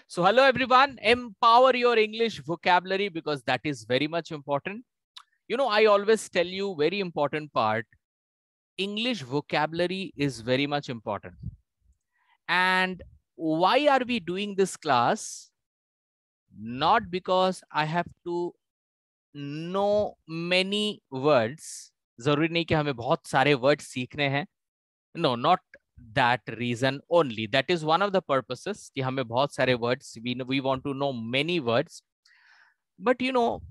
So hello everyone, empower your English vocabulary because that is very much important. You know, I always tell you very important part. English vocabulary is very much important. And why are we doing this class? Not because I have to know many words. जरूरी नहीं कि हमें बहुत सारे words सीखने हैं. No, not that reason only. That is one of the purposes कि हमें बहुत सारे words, we want to know many words. But you know,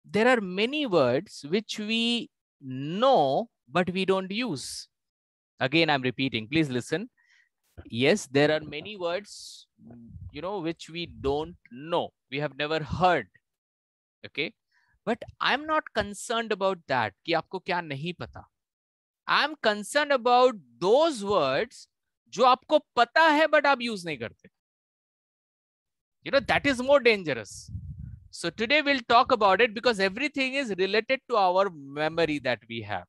there are many words which we know, but we don't use. Again, I'm repeating, please listen. Yes, there are many words, you know, which we don't know. We have never heard. Okay. But I'm not concerned about that. कि आपको क्या नहीं पता. I'm concerned about those words जो आपको पता है but आप use नहीं करते. You know, that is more dangerous. So today we'll talk about it because everything is related to our memory that we have.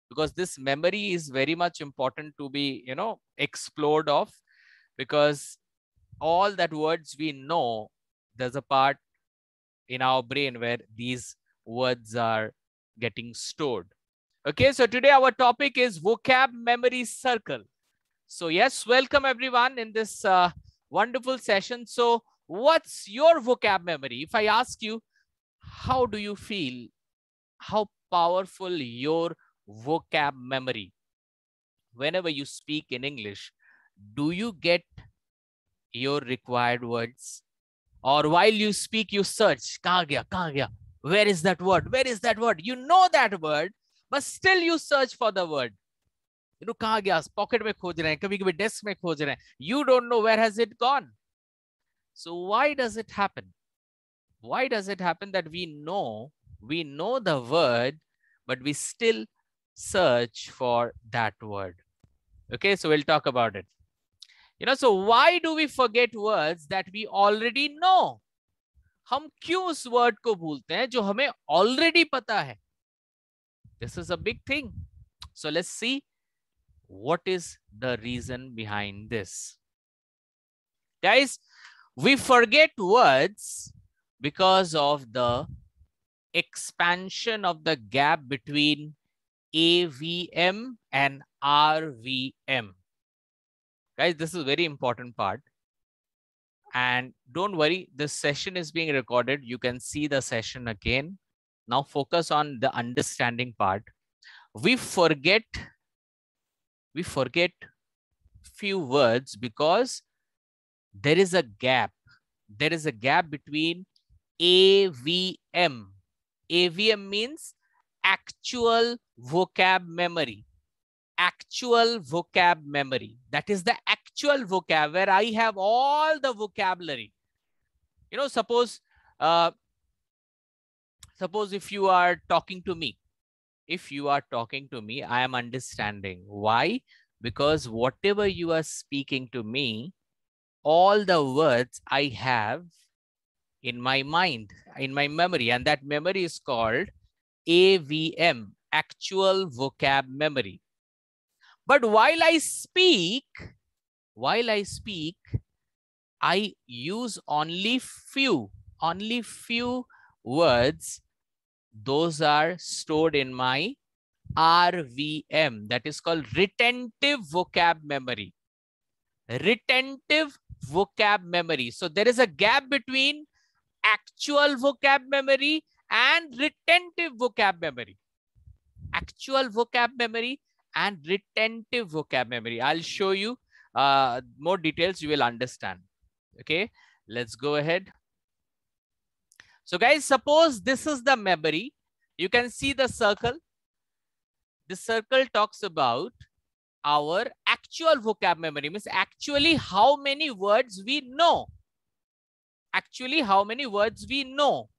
Because this memory is very much important to be, you know, explored of, because all that words we know, there's a part in our brain where these words are getting stored. Okay, so today our topic is vocab memory circle. So yes, welcome everyone in this wonderful session. So what's your vocab memory? If I ask you, how do you feel? How powerful your vocab memory? Whenever you speak in English, do you get your required words? Or while you speak, you search, kahan gaya, kahan gaya? Where is that word? Where is that word? You know that word, but still you search for the word. You know, kahan gaya? Pocket mein khoj rahe hain, kabhi kabhi desk mein khoj rahe hain. You don't know where has it gone. So why does it happen? Why does it happen that we know the word, but we still search for that word? Okay, so we'll talk about it. You know, so why do we forget words that we already know? हम क्यों उस word को भूलते हैं जो हमें already पता है? This is a big thing. So let's see what is the reason behind this. Guys, we forget words because of the expansion of the gap between AVM and RVM. Guys, this is a very important part. And don't worry, this session is being recorded. You can see the session again. Now focus on the understanding part. We forget few words because there is a gap. There is a gap between AVM. AVM means actual vocab memory. Actual vocab memory. That is the actual vocab where I have all the vocabulary. You know, suppose if you are talking to me. If you are talking to me, I am understanding. Why? Because whatever you are speaking to me, all the words I have in my mind, in my memory, and that memory is called AVM, actual vocab memory. But while I speak, I use only few words. Those are stored in my RVM. That is called retentive vocab memory. Retentive vocab memory. So there is a gap between actual vocab memory and retentive vocab memory. Actual vocab memory and retentive vocab memory. I'll show you more details. You will understand. Okay, let's go ahead. So guys, suppose this is the memory. You can see the circle. The circle talks about our actual vocab memory, means actually how many words we know. Actually how many words we know.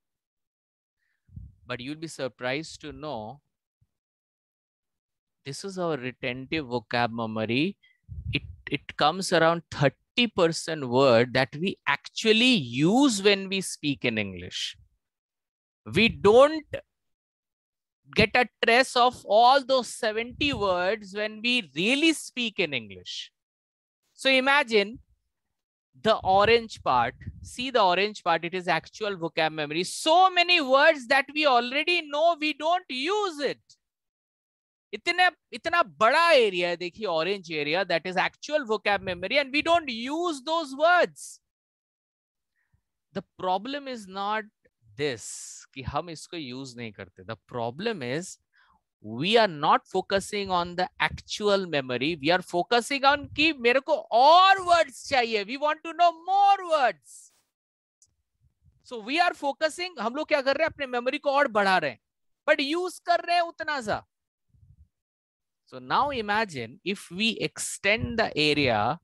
But you'll be surprised to know this is our retentive vocab memory. It comes around 30% word that we actually use when we speak in English. We don't get a trace of all those 70 words when we really speak in English. So imagine the orange part, see the orange part, it is actual vocab memory. So many words that we already know, we don't use it. इतना बड़ा area है, देखिए orange area, that is actual vocab memory, and we don't use those words. The problem is not this कि हम इसको use नहीं करते. The problem is we are not focusing on the actual memory. We are focusing on कि मेरे को और words चाहिए. We want to know more words. So we are focusing, हम लोग क्या कर रहे हैं, अपने memory को और बढ़ा रहे हैं, but use कर रहे हैं उतना सा. So now imagine if we extend the area,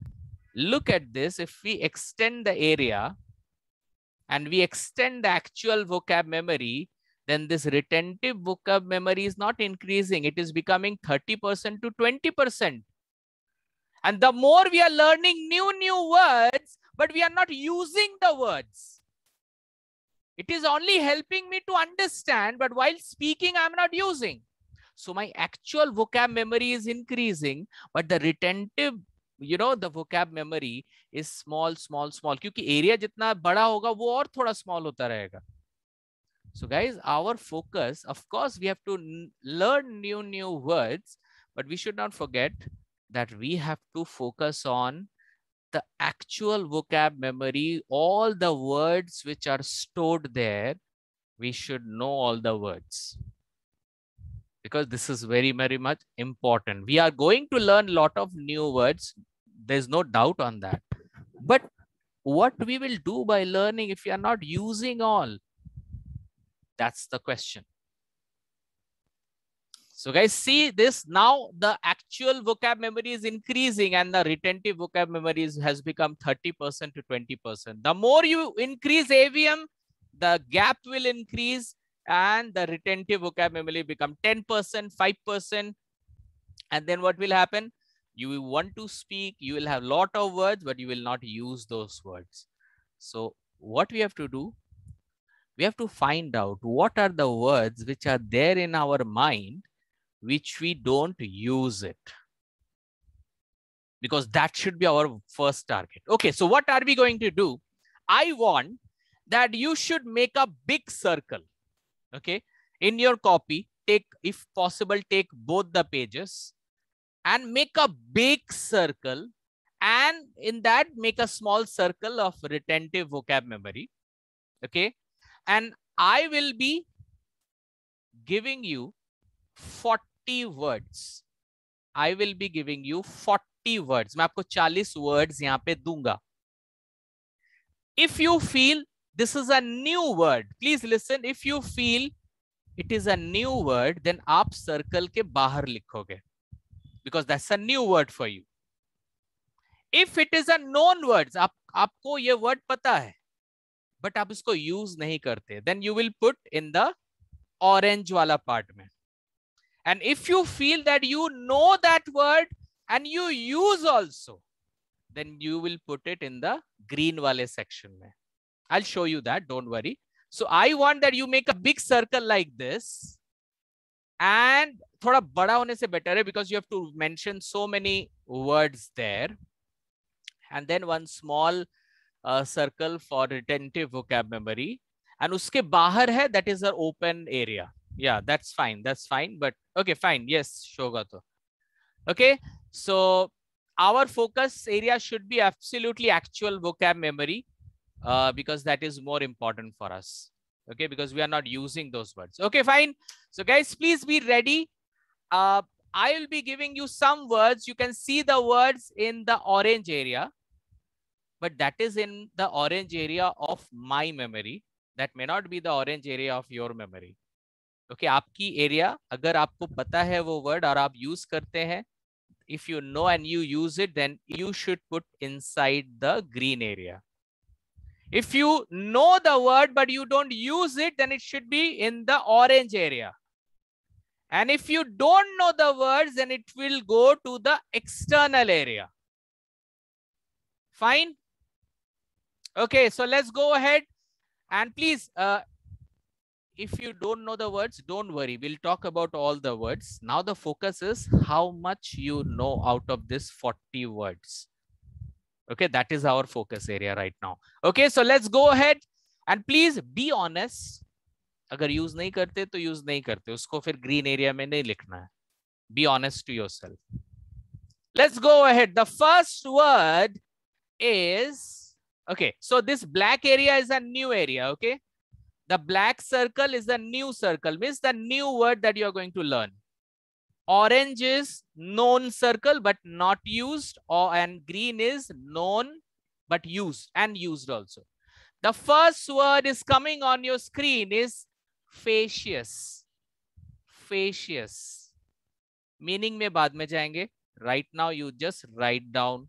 look at this, if we extend the area and we extend the actual vocab memory, then this retentive vocab memory is not increasing. It is becoming 30% to 20%. And the more we are learning new words, but we are not using the words. It is only helping me to understand, but while speaking, I'm not using. So my actual vocab memory is increasing, but the retentive, you know, the vocab memory is small. क्योंकि area जितना बड़ा होगा, वो और थोड़ा small होता रहेगा. So guys, our focus, of course, we have to learn new words, but we should not forget that we have to focus on the actual vocab memory, all the words which are stored there. We should know all the words, because this is very much important. We are going to learn a lot of new words. There's no doubt on that. But what we will do by learning if we are not using all? That's the question. So guys, see this now, the actual vocab memory is increasing and the retentive vocab memory has become 30% to 20%. The more you increase AVM, the gap will increase and the retentive vocab memory become 10%, 5%. And then what will happen? You will want to speak, you will have a lot of words, but you will not use those words. So what we have to do? We have to find out what are the words which are there in our mind, which we don't use it. Because that should be our first target. Okay, so what are we going to do? I want that you should make a big circle. Okay, in your copy, take, if possible, take both the pages and make a big circle, and in that make a small circle of retentive vocab memory. Okay, and I will be giving you 40 words. I will be giving you 40 words. मैं आपको 40 words यहाँ पे दूंगा. If you feel this is a new word, please listen. If you feel it is a new word, then आप circle के बाहर लिखोगे, because that's a new word for you. If it is a known words, आपको ये word पता है, but आप इसको use नहीं करते, then you will put in the orange वाला part में. And if you feel that you know that word and you use also, then you will put it in the green wale section mein. I'll show you that, don't worry. So I want that you make a big circle like this, and thoda bada hone se better hai, because you have to mention so many words there. And then one small circle for retentive vocab memory, and uske bahar hai, that is our open area. Yeah, that's fine. That's fine. But okay, fine. Yes, Shogato. Okay, so our focus area should be absolutely actual vocab memory, because that is more important for us. Okay, because we are not using those words. Okay, fine. So guys, please be ready. I will be giving you some words. You can see the words in the orange area, but that is in the orange area of my memory. That may not be the orange area of your memory. Okay, आपकी area, अगर आपको पता है वो word और आप use करते हैं, if you know and you use it, then you should put inside the green area. If you know the word but you don't use it, then it should be in the orange area. And if you don't know the words, then it will go to the external area. Fine? Okay, so let's go ahead, and please, if you don't know the words, don't worry. We'll talk about all the words. Now the focus is how much you know out of this 40 words. Okay, that is our focus area right now. Okay, so let's go ahead and please be honest. अगर use नहीं करते तो use नहीं करते, उसको फिर green area में नहीं लिखना है. Be honest to yourself. Let's go ahead. The first word is, okay, so this black area is a new area, okay? The black circle is a new circle, means the new word that you are going to learn. Orange is known circle but not used, and green is known but used and used also. The first word is coming on your screen is facious. Facious. Meaning में बाद में जाएंगे. Right now you just write down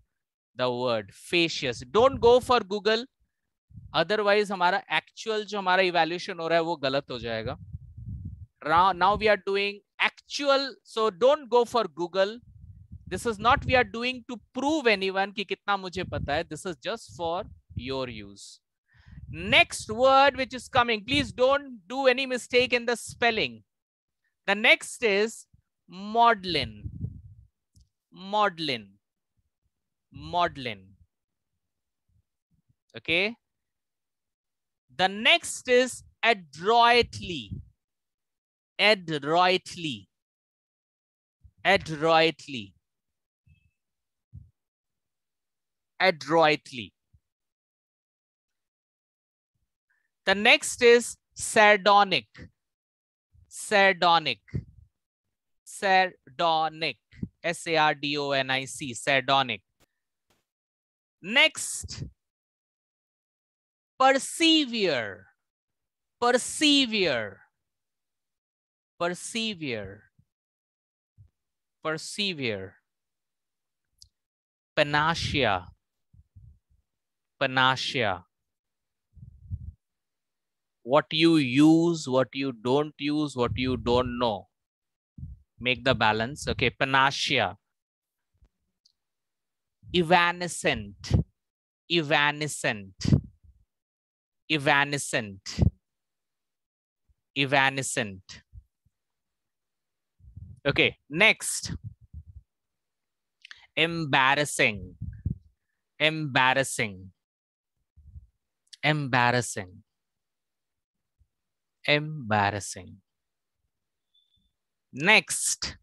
the word facious. Don't go for Google. Otherwise हमारा actual जो हमारा evaluation हो रहा है वो गलत हो जाएगा. Now we are doing actual, so don't go for Google. This is not we are doing to prove anyone कि कितना मुझे पता है. This is just for your use. Next word which is coming, please don't do any mistake in the spelling. The next is maudlin. Maudlin. Maudlin. Okay. The next is adroitly. Adroitly. Adroitly. Adroitly. The next is sardonic. Sardonic. Sardonic. S-A-R-D-O-N-I-C. Sardonic. Next, persevere. Persevere. Persevere. Persevere. Panacea. Panacea. What you use, what you don't use, what you don't know. Make the balance. Okay, panacea. Evanescent. Evanescent. Evanescent. Evanescent. Okay, next. Embarrassing. Embarrassing. Embarrassing. Embarrassing. Next.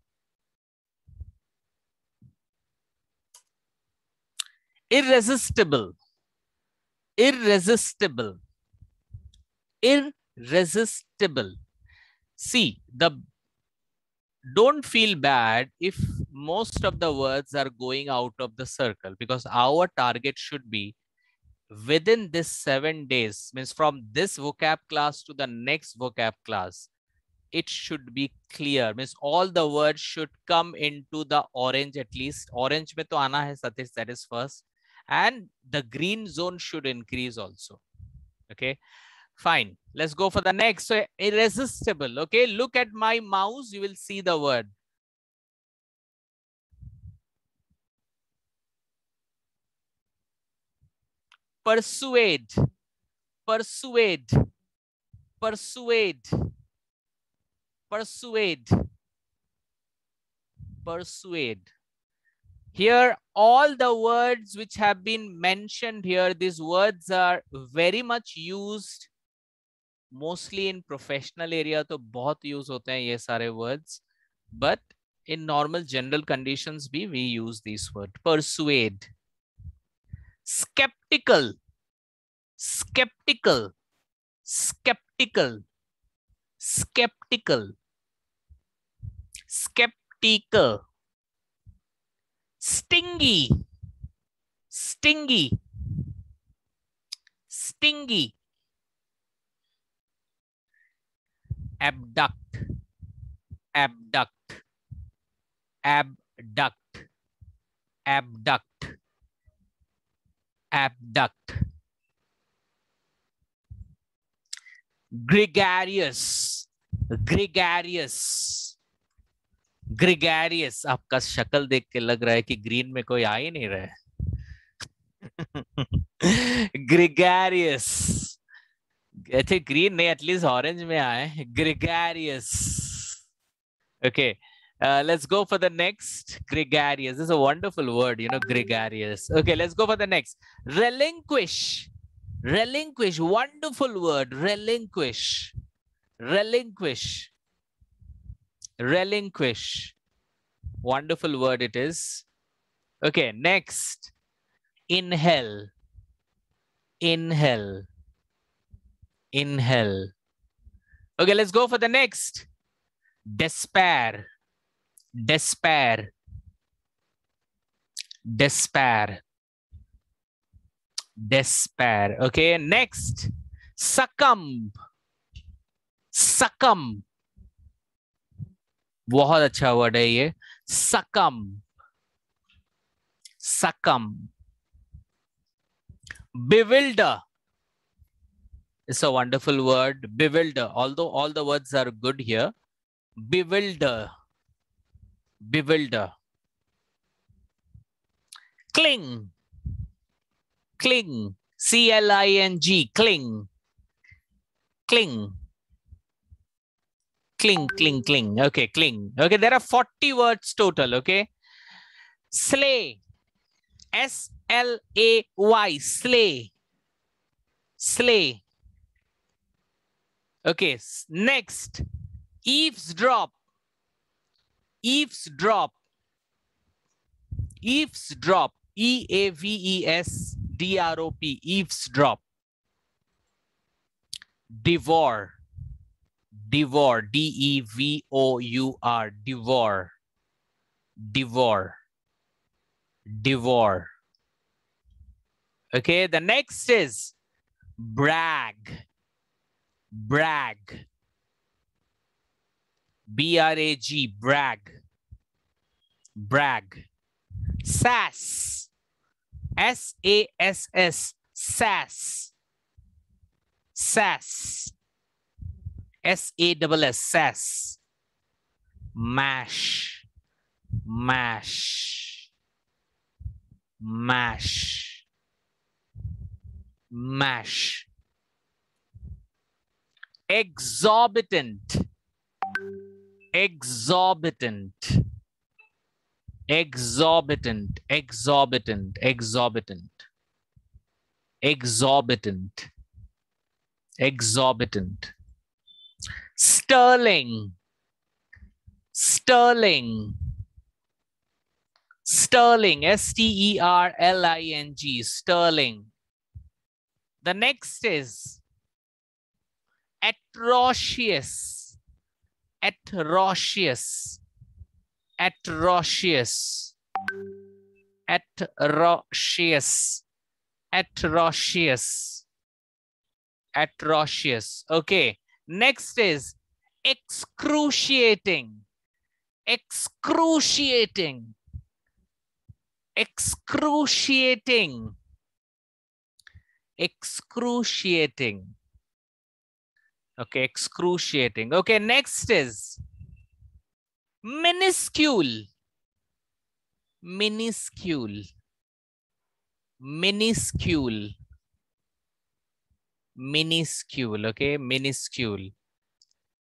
Irresistible. Irresistible. Irresistible. See, don't feel bad if most of the words are going out of the circle, because our target should be within this 7 days, means from this vocab class to the next vocab class, it should be clear, means all the words should come into the orange at least. Orange mein to aana hai Satish, that is first. And the green zone should increase also. Okay, fine. Let's go for the next. So irresistible. Okay, look at my mouse. You will see the word. Persuade. Persuade. Persuade. Persuade. Persuade. Here, all the words which have been mentioned here, these words are very much used mostly in professional area. तो बहुत use होते हैं ये सारे words. But in normal general conditions भी we use these words. Persuade. Skeptical. Skeptical. Skeptical. Skeptical. Skeptical. Stingy. Stingy. Stingy. Abduct. Abduct. Abduct. Abduct. Abduct. Gregarious. Gregarious. Gregarious. आपका शक्ल देख के लग रहा है कि ग्रीन में कोई आ ही नहीं रहा है. Gregarious. ऐसे ग्रीन नहीं, एटलीस्ट ऑरेंज में आए. Gregarious. Okay. Let's go for the next. Gregarious. This is a wonderful word, you know, gregarious. Okay, let's go for the next. Relinquish. Relinquish. Wonderful word. Relinquish. Relinquish. Relinquish. Wonderful word it is. Okay, next. Inhale. Inhale. Inhale. Okay, let's go for the next. Despair. Despair. Despair. Despair. Okay, next. Succumb. Succumb. बहुत अच्छा word है ये. Succumb. Succumb. Bewilder. It's a wonderful word. Bewilder. Although all the words are good here. Bewilder. Bewilder. Cling. Cling. C-L-I-N-G. Cling. Cling. Cling, cling, cling. Okay, cling. Okay, there are 40 words total. Okay. Slay. S-L-A-Y. Slay. Slay. Okay, next. Eavesdrop. Eavesdrop. Eavesdrop. E-A-V-E-S-D-R-O-P. Eavesdrop. Devour. Devour. D-E-V-O-U-R. Devour. Devour. Devour. Okay, the next is brag. Brag. B-R-A-G. Brag. Brag. Sass. S-A-S-S. Sass. Sass. S-A-S-S. Sass. Mash. Mash. Mash. Mash. Exorbitant. Exorbitant. Exorbitant. Exorbitant. Exorbitant. Exorbitant. Exorbitant. Sterling. Sterling. Sterling. S-T-E-R-L-I-N-G. Sterling. The next is atrocious. Atrocious. Atrocious. Atrocious. Atrocious. Atrocious. Okay. Next is excruciating. Excruciating. Excruciating. Excruciating. Okay, excruciating. Okay, next is minuscule. Minuscule. Minuscule. Minuscule. Okay, minuscule.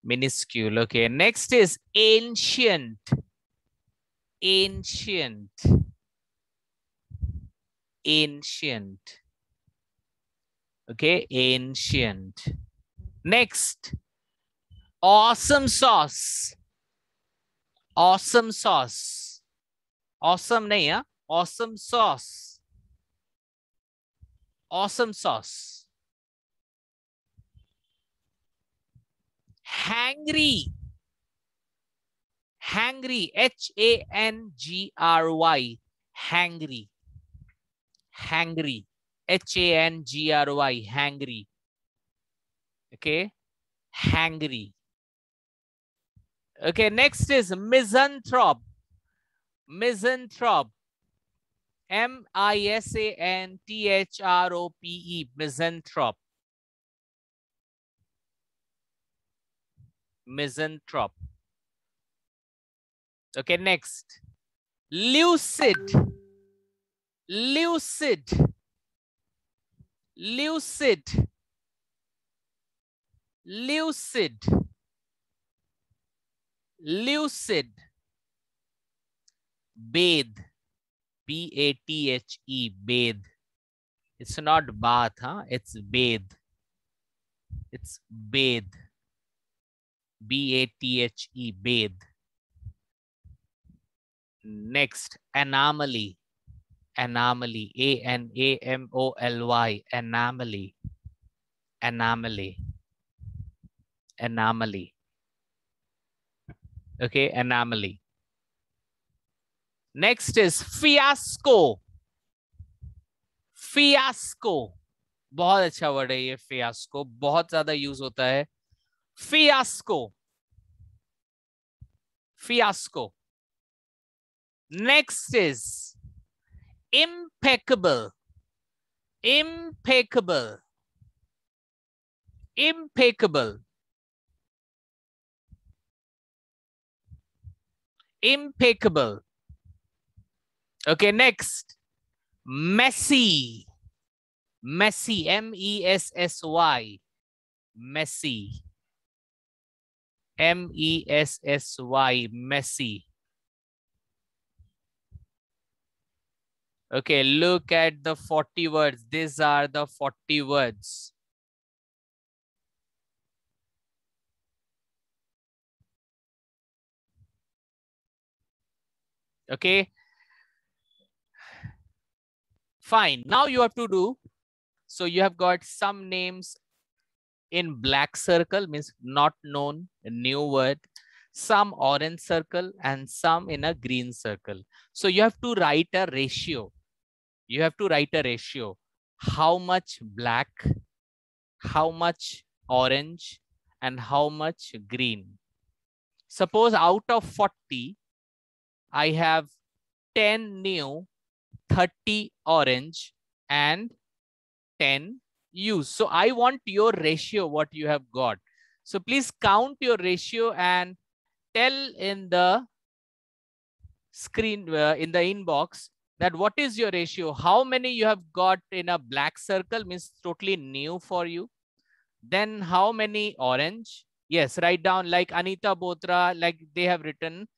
Minuscule. Okay, next is ancient. Ancient. Ancient. Okay, ancient. Next, awesome sauce. Awesome sauce. Awesome nahi, yeah? Awesome sauce. Awesome sauce. Hangry. Hangry. H-A-N-G-R-Y. Hangry. Hangry. H-A-N-G-R-Y. Hangry. Okay. Hangry. Okay. Next is misanthrope. Misanthrope. M-I-S-A-N-T-H-R-O-P-E. Misanthrope. Misanthrope. Okay. Next. Lucid. Lucid. Lucid. Lucid. Lucid. bathe, B-A-T-H-E, bathe. It's not bath, huh? It's bathe. It's bathe, B-A-T-H-E, bathe. Next, anomaly, anomaly, A-N-A-M-O-L-Y, anomaly, anomaly, anomaly. Okay, anomaly. Next is fiasco. Fiasco. बहुत अच्छा word है ये fiasco, बहुत ज्यादा use होता है. Fiasco. Fiasco. Next is impeccable. Impeccable. Impeccable. Impeccable. Okay, next. Messy. Messy. M-E-S-S-Y. Messy. M-E-S-S-Y. Messy. Okay, look at the 40 words. These are the 40 words. Okay. Fine. Now you have to do. So you have got some names in black circle, means not known, a new word. Some orange circle and some in a green circle. So you have to write a ratio. You have to write a ratio. How much black, how much orange, and how much green. Suppose out of 40, I have 10 new, 30 orange, and 10 used. So I want your ratio, what you have got. So please count your ratio and tell in the screen, in the inbox, that what is your ratio. How many you have got in a black circle, means totally new for you. Then how many orange? Yes, write down like Anita Botra, like they have written.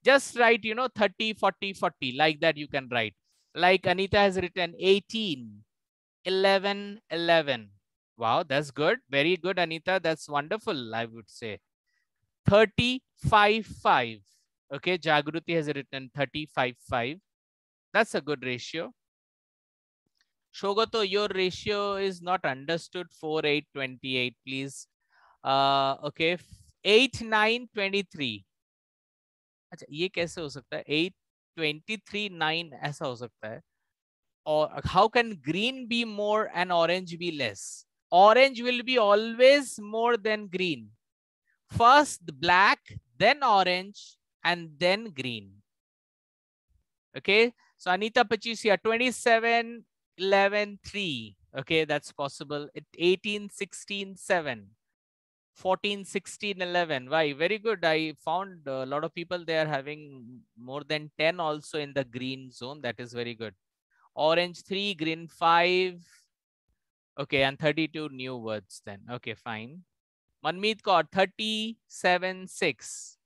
Just write, 30, 40, 40, like that you can write. Like Anita has written 18, 11, 11. Wow, that's good. Very good, Anita. That's wonderful, I would say. 35, 5. Okay, Jagruti has written 35, 5. That's a good ratio. Shogoto, your ratio is not understood. 4, 8, 28, please. Okay, 8, 9, 23. अच्छा ये कैसे हो सकता है? 8, 23, 9 ऐसा हो सकता है. Or how can green be more and orange be less? Orange will be always more than green. First black, then orange, and then green. Okay, so Anita Patricia, 27, 11, 3. Okay, that's possible. 18, 16, 7. 14, 16, 11. Why? Very good. I found a lot of people, they are having more than 10 also in the green zone. That is very good. Orange 3, green 5. Okay, and 32 new words then. Okay, fine. Manmeet Kaur, 37, 6.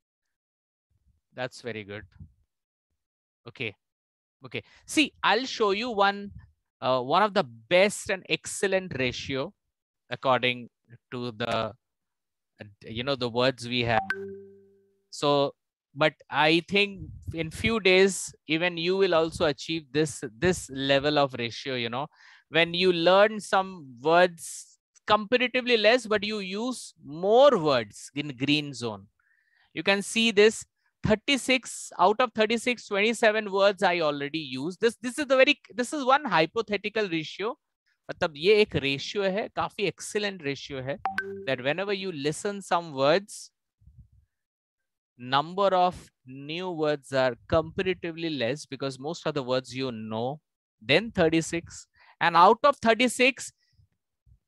That's very good. Okay. Okay. See, I'll show you one of the best and excellent ratio according to the, the words we have. So, but I think in few days, even you will also achieve this level of ratio, when you learn some words comparatively less, but you use more words in green zone. You can see this 36 out of 36, 27 words I already used. This is one hypothetical ratio. मतलब ये एक ratio है, काफी excellent ratio है, that whenever you listen some words, number of new words are comparatively less because most of the words you know. Then 36, and out of 36,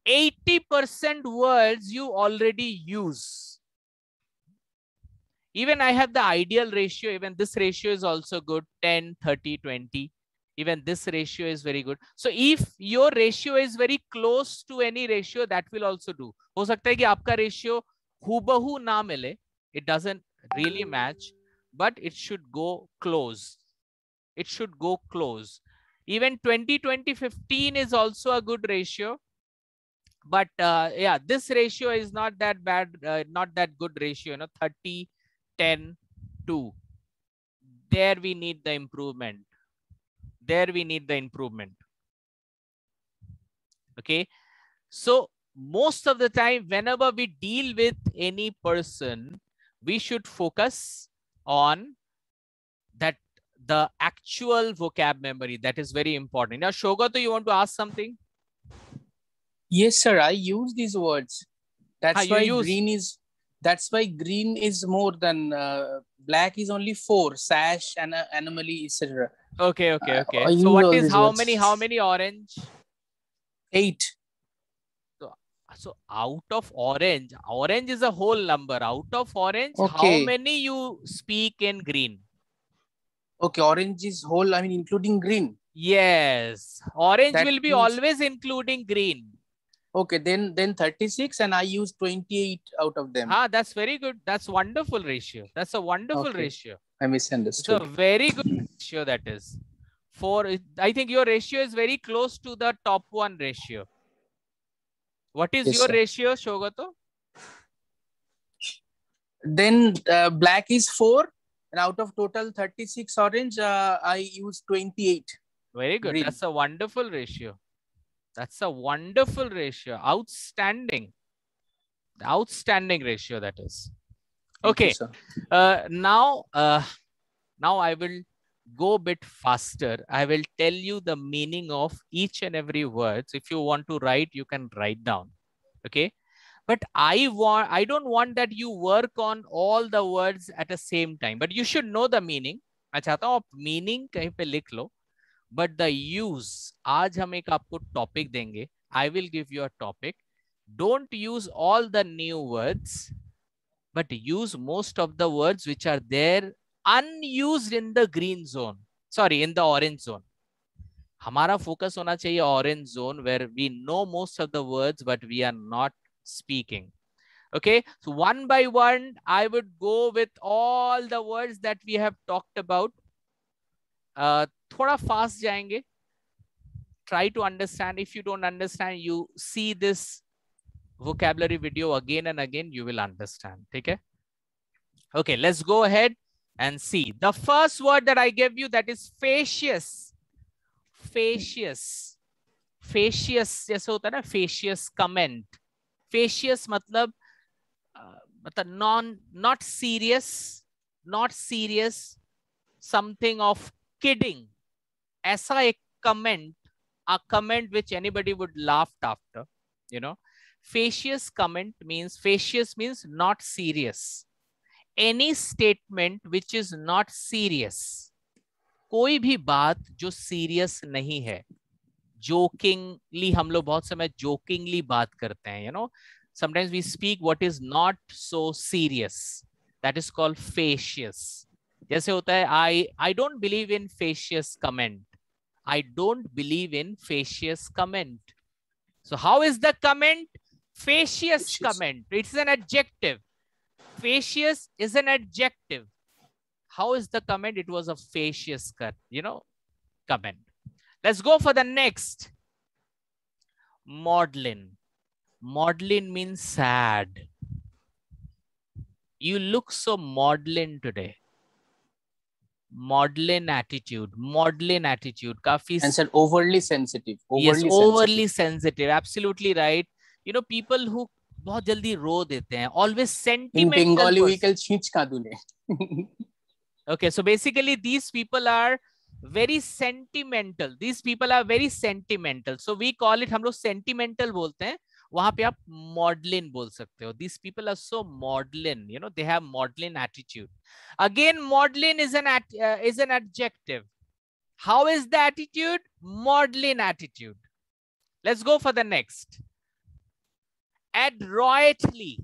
80% words you already use. Even I have the ideal ratio. Even this ratio is also good. 10, 30, 20. Even this ratio is very good. So if your ratio is very close to any ratio, that will also do. हो सकता है कि आपका ratio हूबहू ना मिले. It doesn't really match, but it should go close. It should go close. Even 20-20-15 is also a good ratio. But yeah, this ratio is not that bad, not that good ratio, 30-10-2. There we need the improvement. There we need the improvement. Okay. So most of the time, whenever we deal with any person, we should focus on that, the actual vocab memory. That is very important. Now, Shogato, you want to ask something? Yes, sir. I use these words. That's why green is. That's why green is more than black is only 4. Sash and anomaly, etc. Okay. So what is how many orange? 8. So out of orange is a whole number. Out of orange, how many you speak in green? Okay, orange is whole, I mean, including green. Yes, orange will be always including green. Okay, then 36, and I use 28 out of them. That's very good. That's wonderful ratio. That's a wonderful ratio. I misunderstood. It's a very good ratio, that is. I think your ratio is very close to the top one ratio. What is your ratio, Shogato? Then black is 4, and out of total 36 orange, I use 28. Very good. Green. That's a wonderful ratio. That's a wonderful ratio. Outstanding. Outstanding ratio, that is. Okay. Now I will go a bit faster. I will tell you the meaning of each and every word. If you want to write, you can write down. Okay. But I don't want that you work on all the words at the same time. But you should know the meaning. मैं चाहता हूँ आप meaning कहीं पे लिख लो. But the use, आज हम एक आपको topic देंगे. I will give you a topic. Don't use all the new words, but use most of the words which are there unused in the green zone. Sorry, in the orange zone. हमारा focus होना चाहिए orange zone, where we know most of the words, but we are not speaking. Okay, so one by one, I would go with all the words that we have talked about. थोड़ा fast जाएंगे. Try to understand. If you don't understand, you see this vocabulary video again and again, you will understand. Okay. Okay, let's go ahead and see. The first word that I gave you, that is facious. Facious. Facious जैसे होता है ना, facious comment. Facious मतलब not serious, something of kidding. ऐसा एक comment, a comment which anybody would laugh after, Facious comment means, facious means not serious. Any statement which is not serious. कोई भी बात जो serious नहीं है. Jokingly, हम लोग बहुत समय jokingly बात करते हैं, Sometimes we speak what is not so serious. That is called facious. जैसे होता है, I don't believe in facious comment. I don't believe in facious comment. So how is the comment? Facious comment. It's an adjective. Facious is an adjective. How is the comment? It was a facious comment. Let's go for the next. Maudlin. Maudlin means sad. You look so maudlin today. Maudlin attitude. Maudlin attitude. Kafi. And said overly sensitive. Overly sensitive. Absolutely right. People who बहुत जल्दी रो देते हैं. Always sentimental. In Bengali, we call chhinch kadule. Okay, so basically these people are very sentimental. These people are very sentimental. So we call it, हम लोग sentimental बोलते हैं. वहां पे आप maudlin बोल सकते हो. These people are so maudlin. They have maudlin attitude. Again, maudlin is an adjective. How is the attitude? Maudlin attitude. Let's go for the next. Adroitly.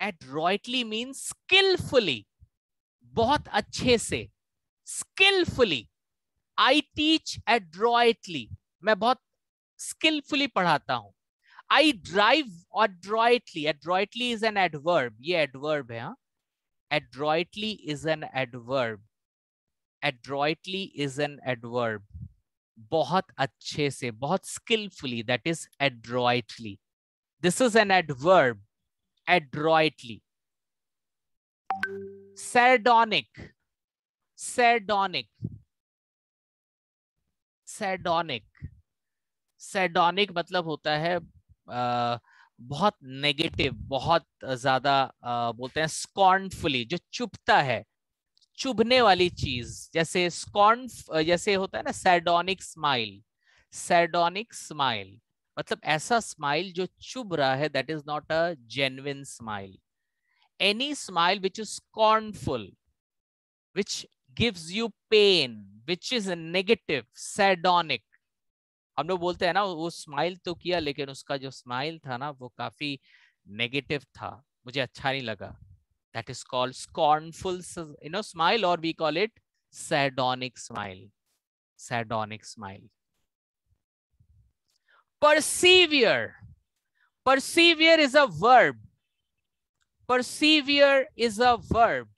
Adroitly means skillfully. बहुत अच्छे से. Skillfully. I teach adroitly. मैं बहुत skillfully पढ़ाता हूँ. I drive adroitly. Adroitly is an adverb. ये adverb है. Adroitly is an adverb. Adroitly is an adverb. बहुत अच्छे से, बहुत skillfully, that is adroitly. This is an adverb, adroitly. Sardonic, sardonic, sardonic. Sardonic मतलब होता है बहुत नेगेटिव, बहुत ज्यादा बोलते हैं स्कॉर्नफुली, जो चुभता है, चुभने वाली चीज, जैसे स्कॉर्न, जैसे होता है ना सैर्डोनिक स्माइल, सैर्डोनिक स्माइल मतलब ऐसा स्माइल जो चुभ रहा है, that is not a genuine smile. Any smile which is scornful, which gives you pain, which is negative, sardonic. हम लोग बोलते हैं ना वो स्माइल तो किया लेकिन उसका जो स्माइल था ना वो काफी नेगेटिव था, मुझे अच्छा नहीं लगा. That is called scornful, smile, or we call it sardonic smile. Sardonic smile. Persevere. Persevere is a verb. Persevere is a verb.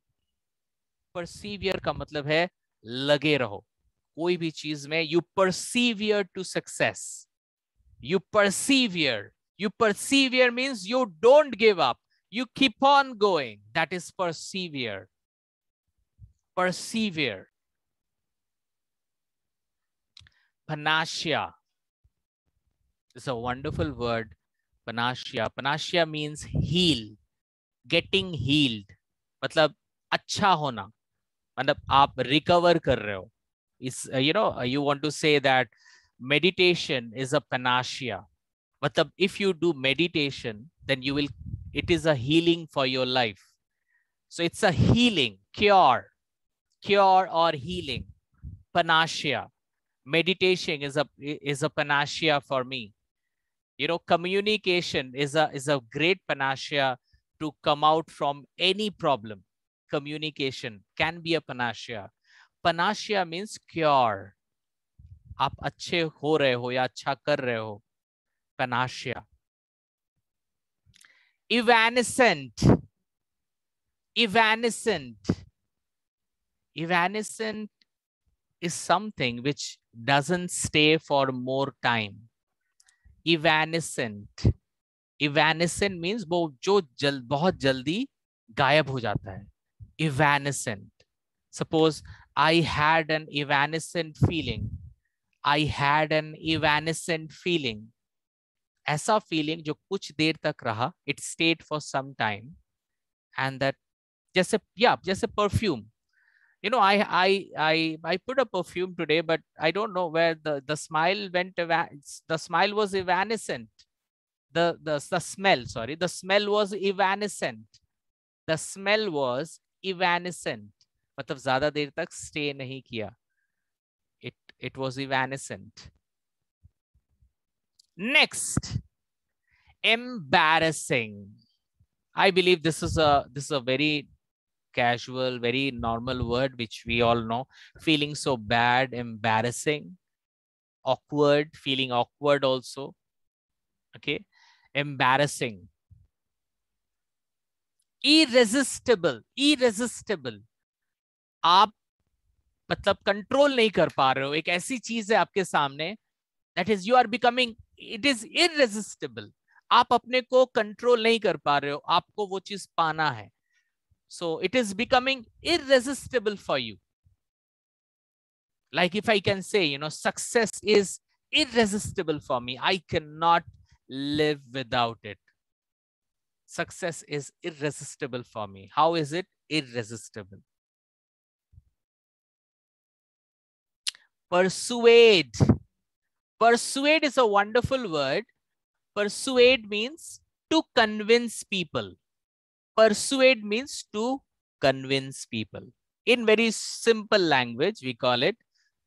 Persevere का मतलब है लगे रहो कोई भी चीज में. You persevere to success. You persevere. You persevere means you don't give up. You keep on going. That is persevere. Persevere. Panacea is a wonderful word. Panacea. Panacea means heal. Getting healed. मतलब अच्छा होना. मतलब आप recover कर रहे हो. Is you want to say that meditation is a panacea. Matlab, if you do meditation, then it is a healing for your life. So it's a healing, cure or healing, panacea. Meditation is a panacea for me. Communication is a great panacea to come out from any problem. Communication can be a panacea. Panacea means cure. आप अच्छे हो रहे हो या अच्छा कर रहे हो. Panacea. Evanescent. Evanescent. Evanescent is something which doesn't stay for more time. Evanescent. Evanescent means वो जो बहुत जल्दी गायब हो जाता है. Evanescent. Suppose I had an evanescent feeling. I had an evanescent feeling. ऐसा feeling जो कुछ देर तक रहा. It stayed for some time. And that जैसे perfume. I put a perfume today, but I don't know where the smile went. The smile was evanescent. The smell, sorry, the smell was evanescent. The smell was evanescent. मतलब ज़्यादा देर तक stay नहीं किया. It was evanescent. Next, embarrassing. I believe this is a very casual, very normal word which we all know. Feeling so bad, embarrassing, awkward, feeling awkward also. Okay, embarrassing. Irresistible, irresistible. आप मतलब control नहीं कर पा रहे हो, एक ऐसी चीज है आपके सामने, that is you are becoming, it is irresistible. आप अपने को कंट्रोल नहीं कर पा रहे हो, आपको वो चीज पाना है. So it is becoming irresistible for you. Like if I can say, success is irresistible for me. I cannot live without it. Success is irresistible for me. How is it irresistible? Persuade. Persuade is a wonderful word. Persuade means to convince people. Persuade means to convince people. In very simple language, we call it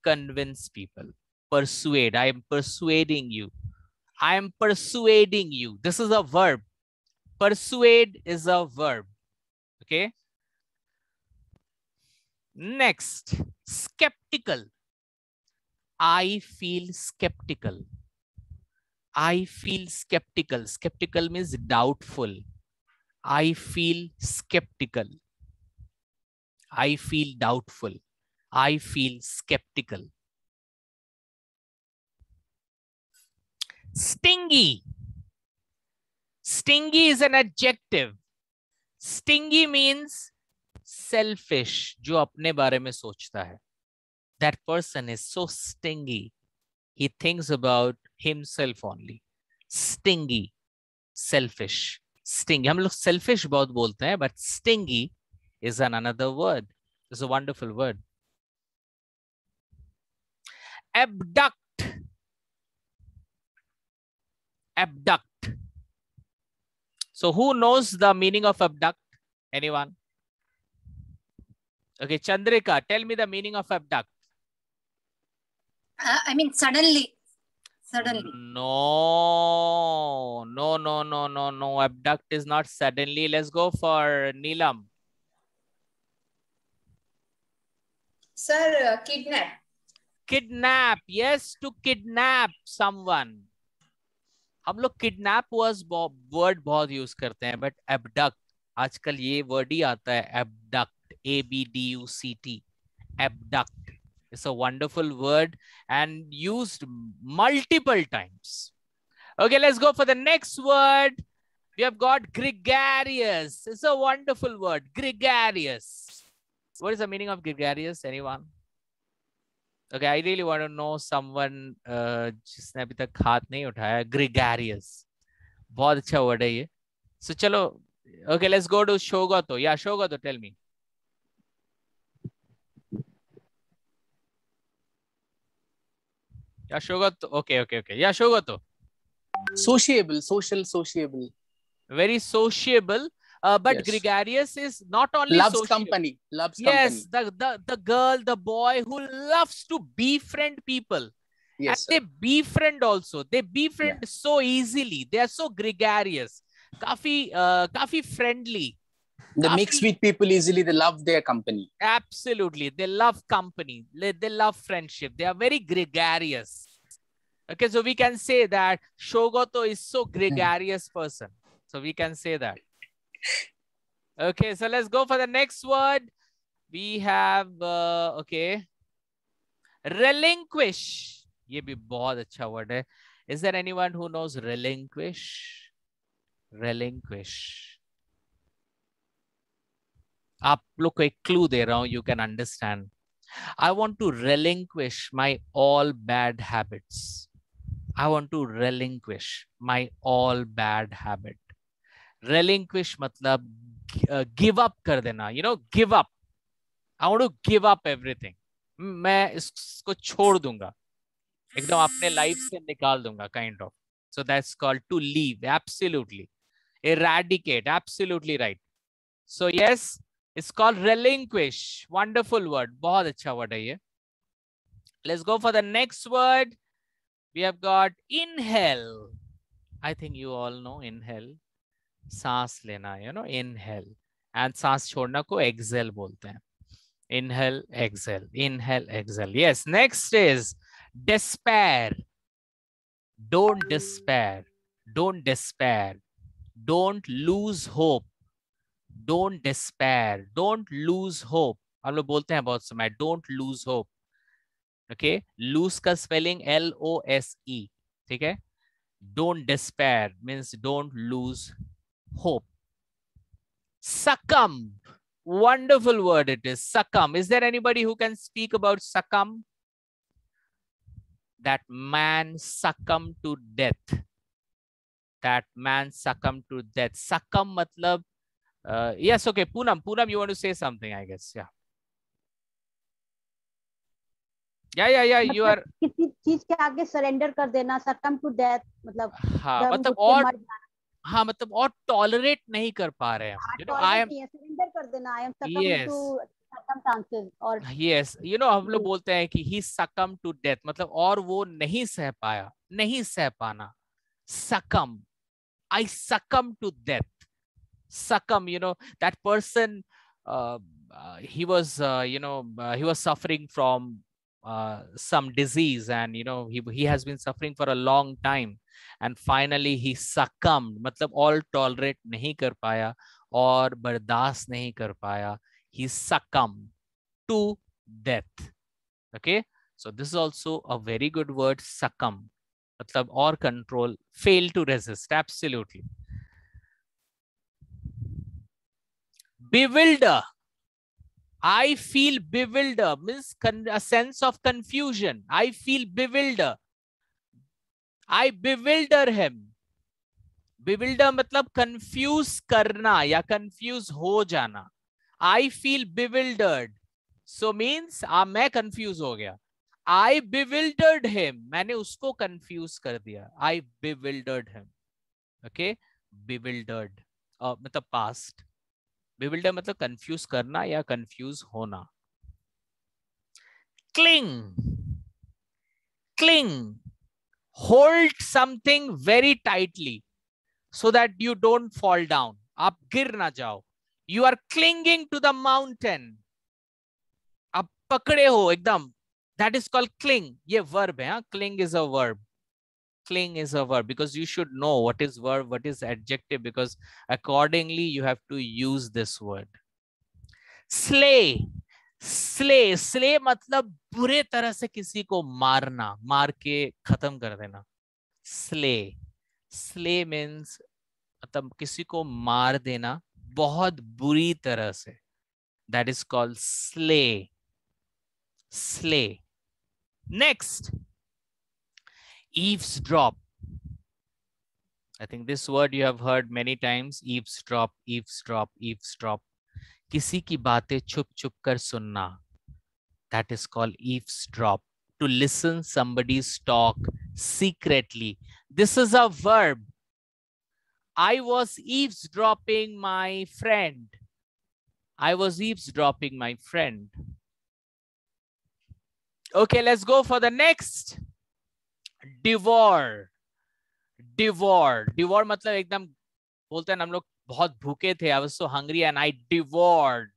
convince people. Persuade. I am persuading you. I am persuading you. This is a verb. Persuade is a verb. Okay. Next, skeptical. I feel skeptical. I feel skeptical. Skeptical means doubtful. I feel skeptical. I feel doubtful. I feel skeptical. Stingy. Stingy is an adjective. Stingy means selfish, जो अपने बारे में सोचता है. That person is so stingy. He thinks about himself only. Stingy, selfish. Stingy. हम लोग selfish बहुत बोलते हैं, but stingy is another word. It's a wonderful word. Abduct. Abduct. So who knows the meaning of abduct? Anyone? Okay, Chandrika, tell me the meaning of abduct. I mean, suddenly. Suddenly. No. Abduct is not suddenly. Let's go for Neelam. Sir, kidnap. Kidnap. Yes, to kidnap someone. हम लोग kidnap was word बहुत use करते हैं, but abduct आजकल ये word ही आता है, abduct, A-B-D-U-C-T, abduct. It's a wonderful word and used multiple times. Okay, let's go for the next word. We have got gregarious. It's a wonderful word, gregarious. What is the meaning of gregarious? Anyone? Okay, I really want to know someone जिसने अभी तक हाथ नहीं उठाया. Gregarious. बहुत अच्छा word है ये. So चलो. Okay, let's go to Shogato. Yeah, Shogato, tell me. Yeah, Shogato. Okay. Yeah, Shogato. Sociable, sociable. Very sociable. But yes. Gregarious is not only loves social. Company. Loves yes, company. The girl, the boy who loves to befriend people. Yes, and they befriend also. They befriend so easily. They are so gregarious. Kafi friendly. They mix with people easily. They love their company. Absolutely. They love company. They love friendship. They are very gregarious. Okay, so we can say that Shogato is so gregarious person. So we can say that. Okay, so let's go for the next word. We have, okay, relinquish. ये भी बहुत अच्छा word है. Is there anyone who knows relinquish? Relinquish. आप लोग को एक clue दे रहा हूँ, you can understand. I want to relinquish my all bad habits. I want to relinquish my all bad habit. Relinquish मतलब give up कर देना, you know, give up. I want to give up everything. मैं इसको छोड़ दूंगा, एकदम अपने life से निकाल दूंगा, kind of. So that's called to leave. Absolutely. Eradicate. Absolutely right. So yes, it's called relinquish. Wonderful word. बहुत अच्छा word है ये. Let's go for the next word. We have got inhale. I think you all know inhale. सांस लेना, you know, inhale. And सांस छोड़ना को exhale बोलते हैं. Inhale, exhale. Inhale, exhale. Yes. Next is despair. Don't despair. Don't despair. Don't lose hope. Don't despair. Don't lose hope. हम लोग बोलते हैं बहुत समय. Don't lose hope. Okay. Lose का spelling L-O-S-E. ठीक है. Don't despair means don't lose hope. Succumb. Wonderful word it is. Succumb. Is there anybody who can speak about succumb? That man succumbed to death. That man succumbed to death. Succumb matlab, yes, okay. Poonam, you want to say something, I guess. Yeah. Yeah. You are. किसी चीज के आगे surrender कर देना, succumb to death मतलब. हाँ, मतलब और. हाँ, मतलब और tolerate नहीं कर पा रहे हैं. You know, I am. Surrender कर देना. I am succumb to circumstances or. Yes, you know, हम लोग बोलते हैं कि he succumbed to death. मतलब और वो नहीं सह पाया, नहीं सह पाना. Succumb. I succumb to death. Succumb, you know, that person, he was, you know, he was suffering from some disease, and, you know, he has been suffering for a long time, and finally he succumbed. मतलब all tolerate नहीं कर पाया और बर्दाश्त नहीं कर पाया. He succumbed to death. Okay, so this is also a very good word, succumb, matlab or control, fail to resist. Absolutely. Bewilder. I feel bewilder means a sense of confusion. I feel bewilder. I bewilder him. Bewilder मतलब confuse करना या confuse हो जाना. I feel bewildered. So means मैं confuse हो गया. I bewildered him. मैंने उसको confuse कर दिया. I bewildered him. Okay, bewildered. मतलब past. Bewilder मतलब confuse करना या confuse होना. Cling. Cling. Hold something very tightly so that you don't fall down. आप गिर ना जाओ. You are clinging to the mountain. आप पकड़े हो एकदम. That is called cling. ये verb है. हाँ? Cling is a verb. Cling is a verb because you should know what is verb, what is adjective, because accordingly you have to use this word. Slay. Slay. Slay मतलब बुरे तरह से किसी को मारना, मार के खत्म कर देना. Slay. Slay means मतलब किसी को मार देना बहुत बुरी तरह से. That is called slay. Slay. Next, eavesdrop. I think this word you have heard many times. Eavesdrop, eavesdrop, eavesdrop. किसी की बातें छुप छुप कर सुनना. That is called eavesdrop. To listen somebody's talk secretly. This is a verb. I was eavesdropping my friend. I was eavesdropping my friend. Okay, let's go for the next. Devour. Devour. Devour मतलब एकदम बोलते हैं हम लोग बहुत भूखे थे. I was so hungry and I devoured.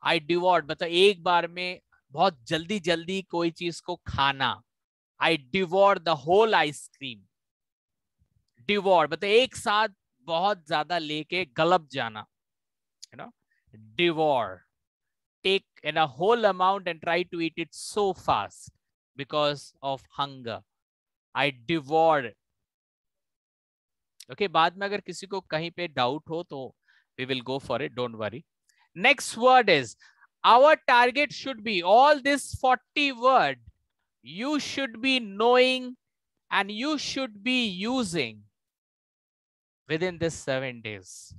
I devoured मतलब एक बार में बहुत जल्दी जल्दी कोई चीज को खाना. I devoured the whole ice cream. Devour मतलब एक साथ बहुत ज्यादा लेके गलब जाना. You know, devour. Take in a whole amount and try to eat it so fast because of hunger. I devoured. Okay, बाद में अगर किसी को कहीं पे डाउट हो तो we will go for it. Don't worry. Next word is, our target should be all this 40 word. You should be knowing and you should be using within this 7 days.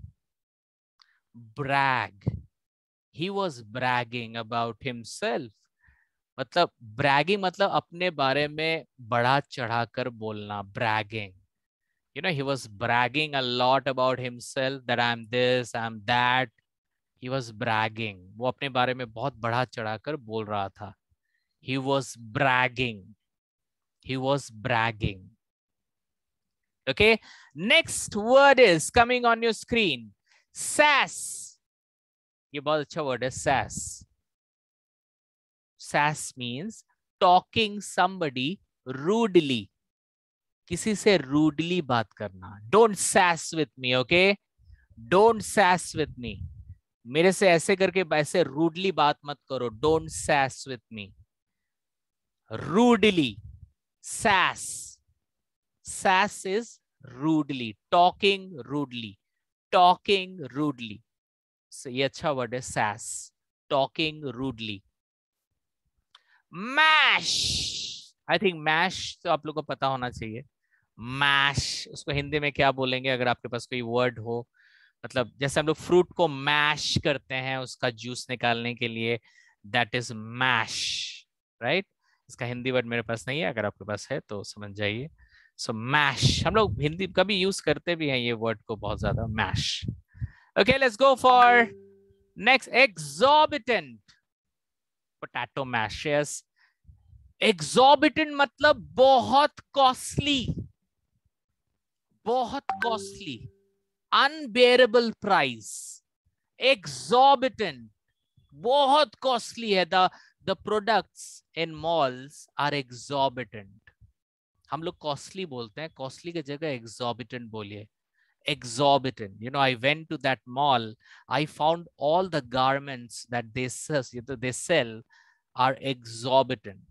Brag. He was bragging about himself. मतलब bragging मतलब अपने बारे में बढ़ा चढ़ाकर बोलना. Bragging. You know, he was bragging a lot about himself that I'm this, I'm that. He was bragging. वो अपने बारे में बहुत बढ़ा चढ़ाकर बोल रहा था. He was bragging. He was bragging. Okay. Next word is coming on your screen. Sass. ये बहुत अच्छा word है. Sass. Sass means talking somebody rudely. किसी से rudely बात करना. Don't sass with me, okay? Don't sass with me. मेरे से ऐसे करके ऐसे rudely बात मत करो. Don't sass with me. Rudely. Sass. Sass is rudely. Talking rudely. Talking rudely. So ये अच्छा word है. Sass. Talking rudely. Mash. I think mash तो आप लोगों को पता होना चाहिए. Mash. उसको हिंदी में क्या बोलेंगे अगर आपके पास कोई वर्ड हो. मतलब जैसे हम लोग फ्रूट को मैश करते हैं उसका जूस निकालने के लिए. That is mash. Right? इसका हिंदी वर्ड मेरे पास नहीं है. अगर आपके पास है तो समझ जाइए. So mash. हम लोग हिंदी कभी यूज करते भी हैं ये वर्ड को बहुत ज्यादा. Mash. Okay, let's go for next. Exorbitant. Potato mash. Yes. Exorbitant मतलब बहुत costly. बहुत costly. Unbearable price. Exorbitant. बहुत costly है. The products in malls are exorbitant. हम लोग costly बोलते हैं. Costly की जगह exorbitant बोलिए. Exorbitant. You know, I went to that mall. I found all the garments that they sell are exorbitant,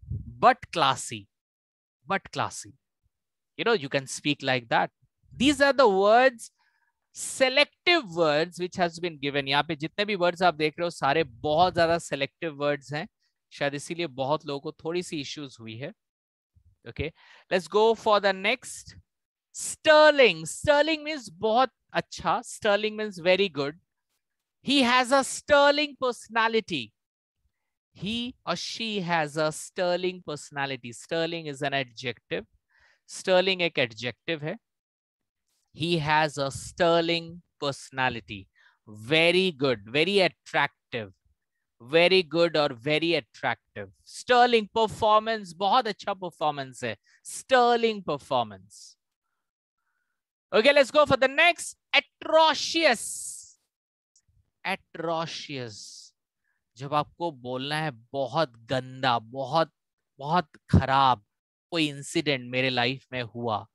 but classy. But classy. You know, you can speak like that. These are the words, selective words which has been given. यहाँ पे जितने भी words आप देख रहे हो सारे बहुत ज़्यादा selective words हैं. शायद इसीलिए बहुत लोगों को थोड़ी सी issues हुई है. Okay, let's go for the next. Sterling. Sterling means बहुत अच्छा. Sterling means very good. He has a sterling personality. He or she has a sterling personality. Sterling is an adjective. Sterling एक adjective है. He has a sterling personality. Very good, very attractive. Very good or very attractive. Sterling performance, बहुत अच्छा performance है. Sterling performance. Okay, let's go for the next. Atrocious. Atrocious. जब आपको बोलना है बहुत गंदा, बहुत बहुत खराब कोई इंसिडेंट मेरे लाइफ में हुआ,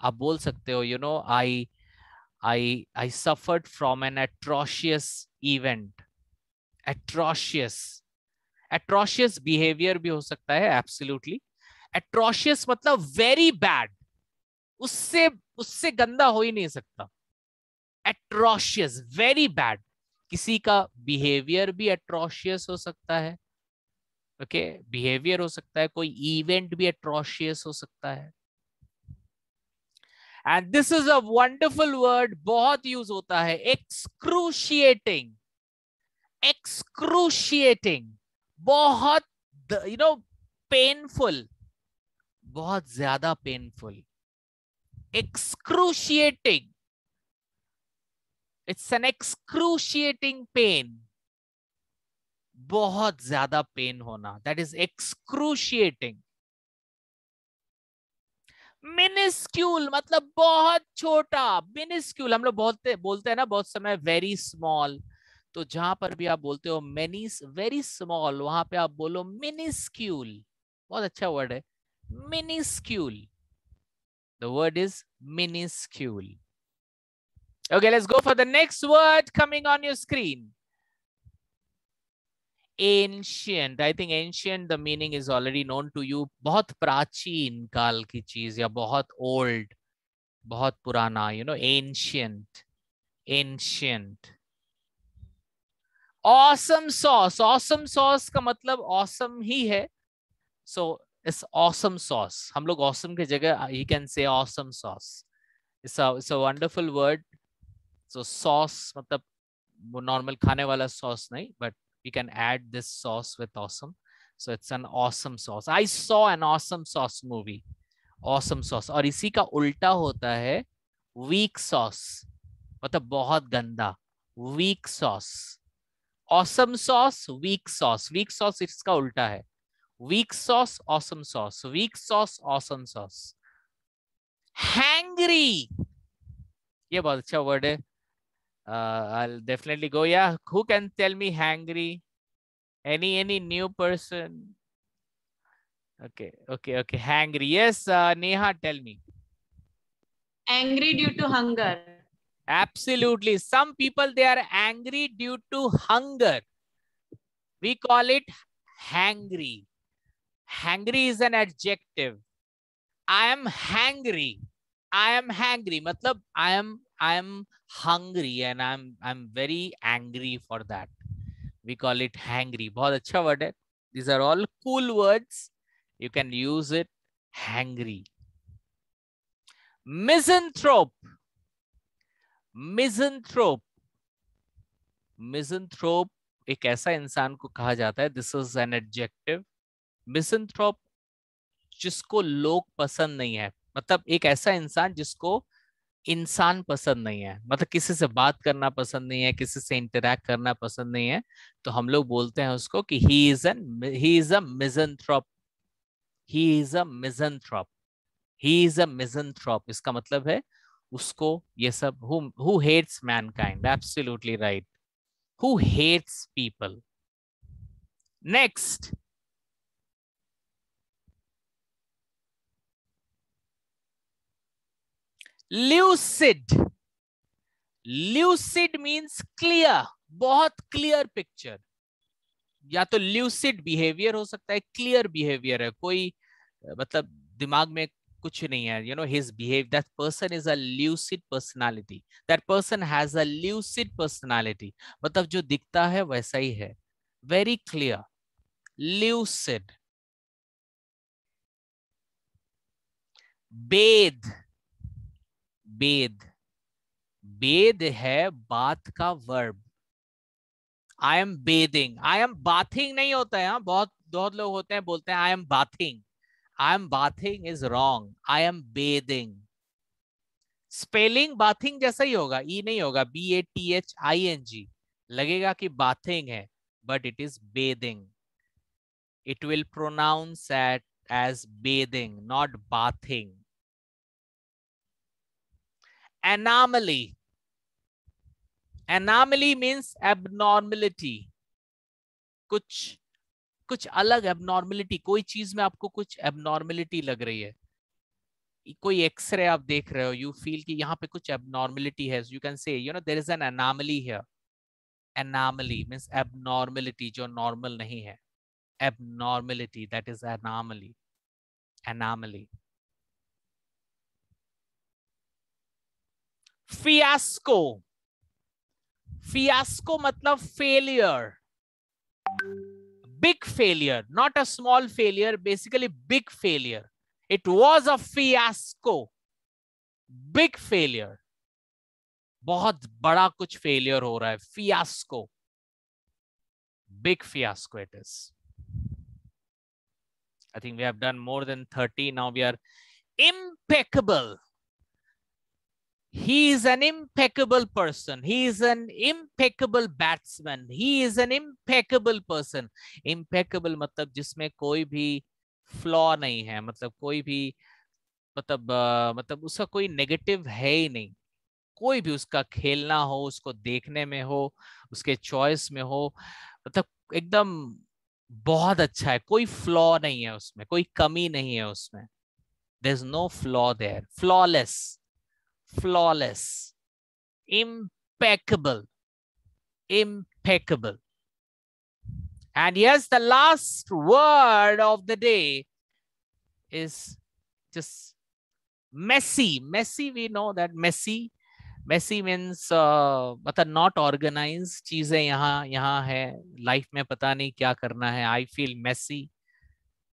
आप बोल सकते हो, you know, I suffered from an atrocious event. Atrocious. Atrocious behavior भी हो सकता है, absolutely. Atrocious मतलब very bad. उससे गंदा हो ही नहीं सकता. Atrocious, very bad. किसी का behavior भी atrocious हो सकता है. Okay, behavior हो सकता है, कोई event भी atrocious हो सकता है. And this is a wonderful word, बहुत use होता है. Excruciating. Excruciating. बहुत, you know, painful. बहुत ज्यादा painful. Excruciating. It's an excruciating pain. बहुत ज्यादा pain होना. That is excruciating. Minuscule मतलब बहुत छोटा. Minuscule हम लोग बोलते हैं ना बहुत समय very small. तो जहां पर भी आप बोलते हो very small, वहां पे आप बोलो minuscule. बहुत अच्छा वर्ड है. Minuscule. The word is minuscule. Okay, let's go for the next word coming on your screen. Ancient. I think ancient, the meaning is already known to you. बहुत प्राचीन काल की चीज या बहुत old, बहुत पुराना, you know, ancient. Ancient. Awesome sauce. Awesome sauce का मतलब awesome ही है. So it's awesome sauce. हम लोग awesome की जगह you can say awesome sauce. It's a wonderful word. So sauce मतलब वो normal खाने वाला sauce नहीं, but we can add this sauce with awesome. So it's an awesome sauce. I saw an awesome sauce movie. Awesome sauce. और इसी का उल्टा होता है weak sauce. मतलब बहुत गंदा. Weak sauce. Awesome sauce, weak sauce. Weak sauce इसका उल्टा है. Weak sauce, awesome sauce. Weak sauce, awesome sauce. Hangry. ये बहुत अच्छा word है. I'll definitely go. Yeah, who can tell me hangry? Any new person? Okay. Hangry. Yes, Neha, tell me. Angry due to hunger. Absolutely. Some people, they are angry due to hunger. We call it hangry. Hangry is an adjective. I am hangry. I am hangry. मतलब I am hungry and I'm very angry for that. We call it hangry. बहुत अच्छा word है. These are all cool words. You can use it. Hangry. Misanthrope. Misanthrope. Misanthrope एक ऐसा इंसान को कहा जाता है. This is an adjective. Misanthrope जिसको लोग पसंद नहीं है. मतलब एक ऐसा इंसान जिसको इंसान पसंद नहीं है. मतलब किसी से बात करना पसंद नहीं है, किसी से इंटरैक्ट करना पसंद नहीं है, तो हम लोग बोलते हैं उसको कि he is a misanthrope. He is a misanthrope. He is a misanthrope. इसका मतलब है उसको ये सब who hates mankind. Absolutely right. Who hates people. Next. Lucid. Lucid means clear. बहुत clear picture. या तो ल्यूसिड बिहेवियर हो सकता है, क्लियर बिहेवियर है, कोई मतलब दिमाग में कुछ नहीं है, you know, his behave, that person is a lucid personality, that person has a lucid personality, मतलब जो दिखता है वैसा ही है, very clear, lucid. bathe, bathe, bathe है बात का verb. I am bathing, I am bathing नहीं होता है, बहुत बहुत लोग होते हैं बोलते हैं I am bathing. I am bathing is wrong. I am bathing. Spelling bathing जैसा ही होगा, ई नहीं होगा, BATHING लगेगा कि बाथिंग है, but it is bathing. It will pronounce as bathing, not bathing. Anomaly. Anomaly means abnormality. कुछ अलग abnormality, कोई चीज में आपको कुछ abnormality लग रही है, कोई एक्सरे आप देख रहे हो, यू फील कि यहाँ पे कुछ abnormality है, you can say, you know, there is an anomaly here. Anomaly means abnormality, जो normal नहीं है. Abnormality, that is anomaly. Anomaly. Fiasco. Fiasco मतलब failure. Big failure, not a small failure, basically big failure. It was a fiasco. Big failure. बहुत बड़ा कुछ failure हो रहा है. Fiasco. Big fiasco it is. I think we have done more than 30. Now we are impeccable. He is an impeccable person. He is an impeccable batsman. He is an impeccable person. Impeccable मतलब जिसमें कोई भी flaw नहीं है, मतलब कोई भी मतलब उसका कोई नेगेटिव है ही नहीं. कोई भी उसका खेलना हो, उसको देखने में हो, उसके चॉइस में हो, मतलब एकदम बहुत अच्छा है, कोई फ्लॉ नहीं है उसमें, कोई कमी नहीं है उसमें. There is no flaw there. Flawless, flawless, impeccable, impeccable. And yes, the last word of the day is just messy. Messy, we know that messy. Messy means मतलब not organized. चीजें यहाँ है, लाइफ में पता नहीं क्या करना है. I feel messy.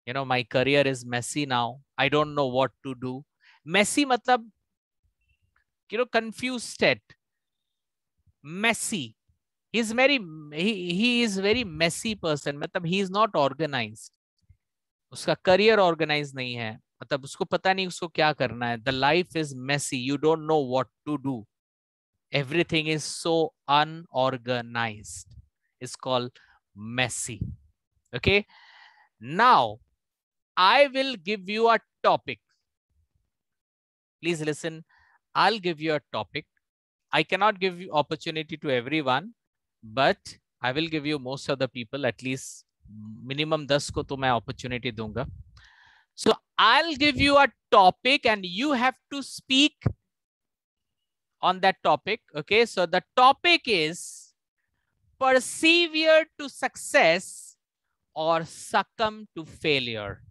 You know, my career is messy now. I don't know what to do. Messy मतलब, you know, confused state. Messy. He is very messy person. मतलब he is not organized. उसका career organized नहीं है. मतलब उसको पता नहीं उसको क्या करना है. The life is messy. You don't know what to do. Everything is so unorganized. It's called messy. Okay. Now, I will give you a topic. Please listen. I'll give you a topic. I cannot give you opportunity to everyone, but I will give you most of the people, at least minimum 10 को तो मैं opportunity दूंगा. So I'll give you a topic and you have to speak on that topic. Okay, so the topic is persevere to success or succumb to failure.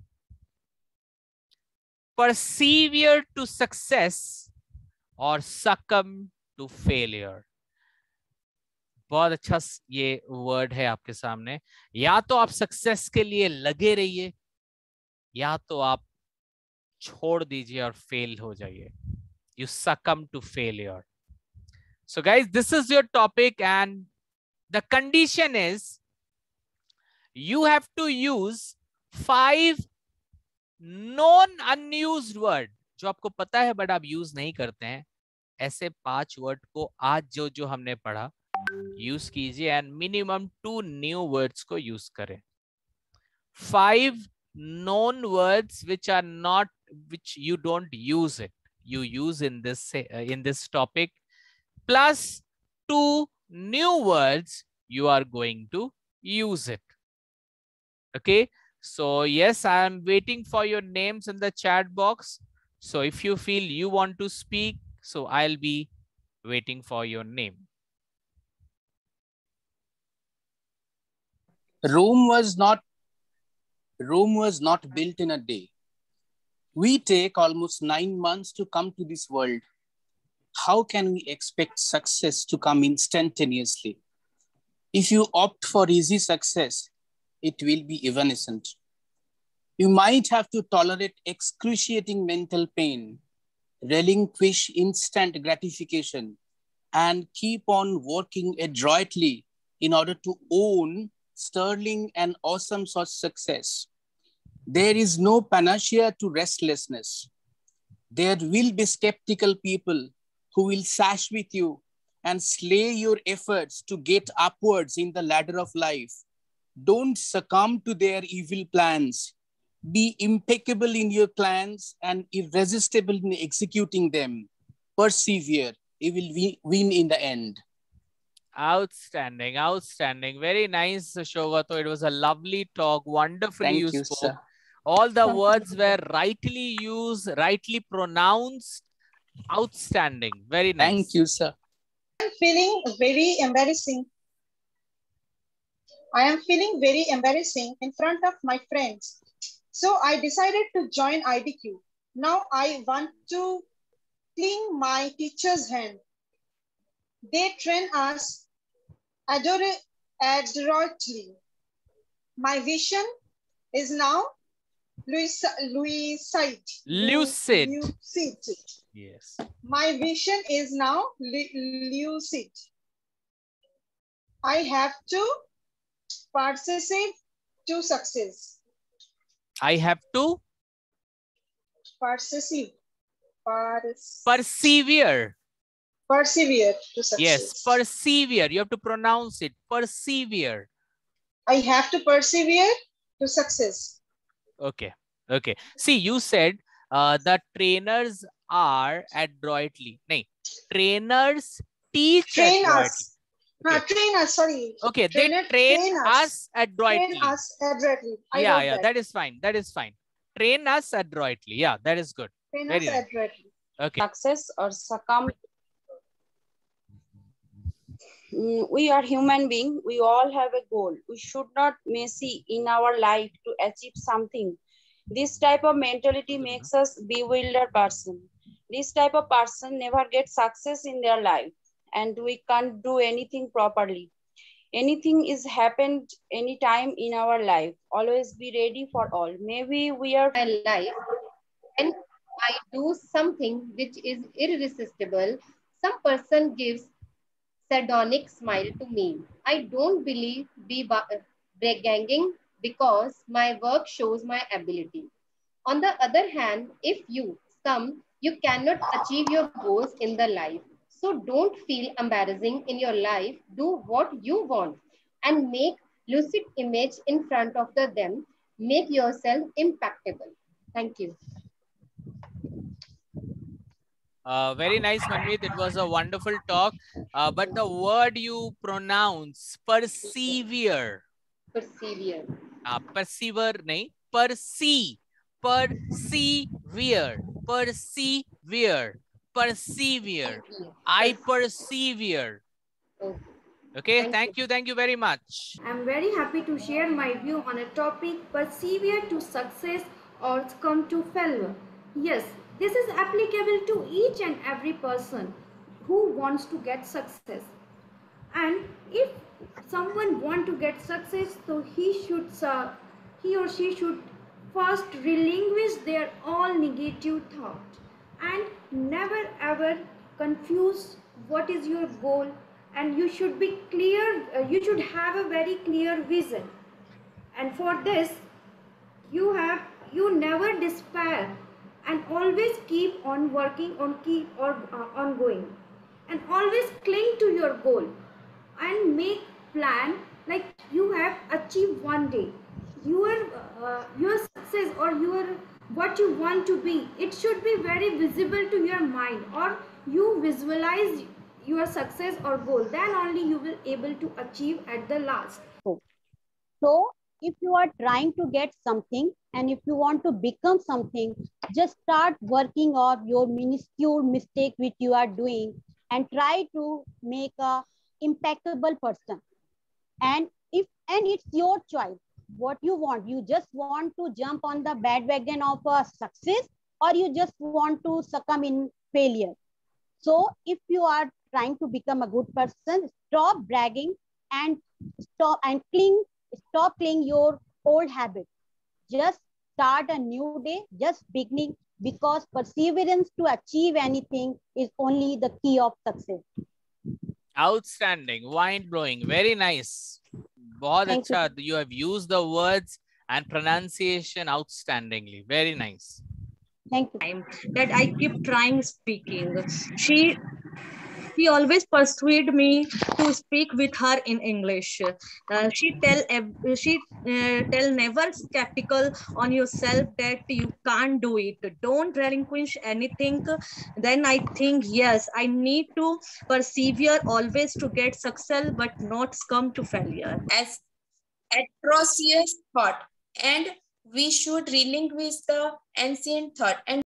Persevere to success or succumb to failure. बहुत अच्छा ये word है आपके सामने. या तो आप success के लिए लगे रहिए, या तो आप छोड़ दीजिए और फेल हो जाइए. You succumb to failure. So guys, this is your topic and the condition is you have to use 5 known unused word जो आपको पता है बट आप यूज नहीं करते हैं. ऐसे 5 वर्ड को आज जो हमने पढ़ा यूज कीजिए एंड मिनिमम 2 न्यू वर्ड्स को यूज करें. 5 known words which are not, which you don't use it, you use in this topic, plus 2 new words you are going to use it. Okay, so yes, I am waiting for your names in the chat box. So if you feel you want to speak, so I'll be waiting for your name. Rome was not built in a day. We take almost 9 months to come to this world. How can we expect success to come instantaneously? If you opt for easy success, it will be evanescent. You might have to tolerate excruciating mental pain, relinquish instant gratification, and keep on working adroitly in order to own sterling and awesome such success. There is no panacea to restlessness. There will be skeptical people who will sash with you and slay your efforts to get upwards in the ladder of life. Don't succumb to their evil plans. Be impeccable in your plans and irresistible in executing them. Persevere. You will win in the end. Outstanding, outstanding. Very nice, Shogato. It was a lovely talk. Wonderfully you spoke. Sir. All the words were rightly used, rightly pronounced. Outstanding. Very nice. Thank you, sir. I'm feeling very embarrassing. I am feeling very embarrassing in front of my friends. So I decided to join IDQ. Now I want to cling my teacher's hand. They train us adroitly. My vision is now lucid. Yes. My vision is now lucid. I have to persevere to success. I have to persevere. Persevere. Persevere to success. Yes, persevere. You have to pronounce it. Persevere. I have to persevere to success. Okay. Okay. See, you said the trainers are adroitly. No, trainers teach adroitly. Okay. Train us, sorry. Okay, they train us adroitly. Train us adroitly. Yeah, that is fine. That is fine. Train us adroitly. Yeah, that is good. Train Very us nice. adroitly. Okay. Success or succumb. We are human beings. We all have a goal. We should not messy in our life to achieve something. This type of mentality makes us bewildered person. This type of person never gets success in their life, and we can't do anything properly. Anything is happened anytime in our life. Always be ready for all. Maybe we are my life and I do something which is irresistible. Some person gives sardonic smile to me. I don't believe be bragging because my work shows my ability. On the other hand, if you cannot achieve your goals in the life. So don't feel embarrassing in your life. Do what you want and make lucid image in front of them. Make yourself impactable. Thank you. Very nice, Manmeet. It was a wonderful talk. But the word you pronounce, persevere. Persevere. Persevere, nahi. Persevere. Persevere. I persevere. Okay, thank you very much. I'm very happy to share my view on a topic, persevere to success or succumb to failure. Yes, this is applicable to each and every person who wants to get success. And if someone wants to get success, so he or she should first relinquish their all negative thought and never ever confuse what is your goal, and you should be clear, you should have a very clear vision, and for this you never despair and always keep on working on ongoing, and always cling to your goal and make plan like you have achieved one day your success or what you want to be. It should be very visible to your mind, or you visualize your success or goal, then only you will able to achieve at the last. So if you are trying to get something and if you want to become something, just start working on your minuscule mistake which you are doing and try to make a impeccable person. And if and it's your choice. What you want? You just want to jump on the bandwagon of a success, or you just want to succumb in failure. So if you are trying to become a good person, stop bragging and stop cling your old habit. Just start a new day, just beginning, because perseverance to achieve anything is only the key of success. Outstanding, mind-blowing, very nice. Bahut acha. You have used the words and pronunciation outstandingly. Very nice. Thank you. That I keep trying speaking. She always persuade me to speak with her in English. She tell never skeptical on yourself that you can't do it. Don't relinquish anything. Then I think, yes, I need to persevere always to get success, but not succumb to failure. As atrocious thought, and we should relinquish the ancient thought and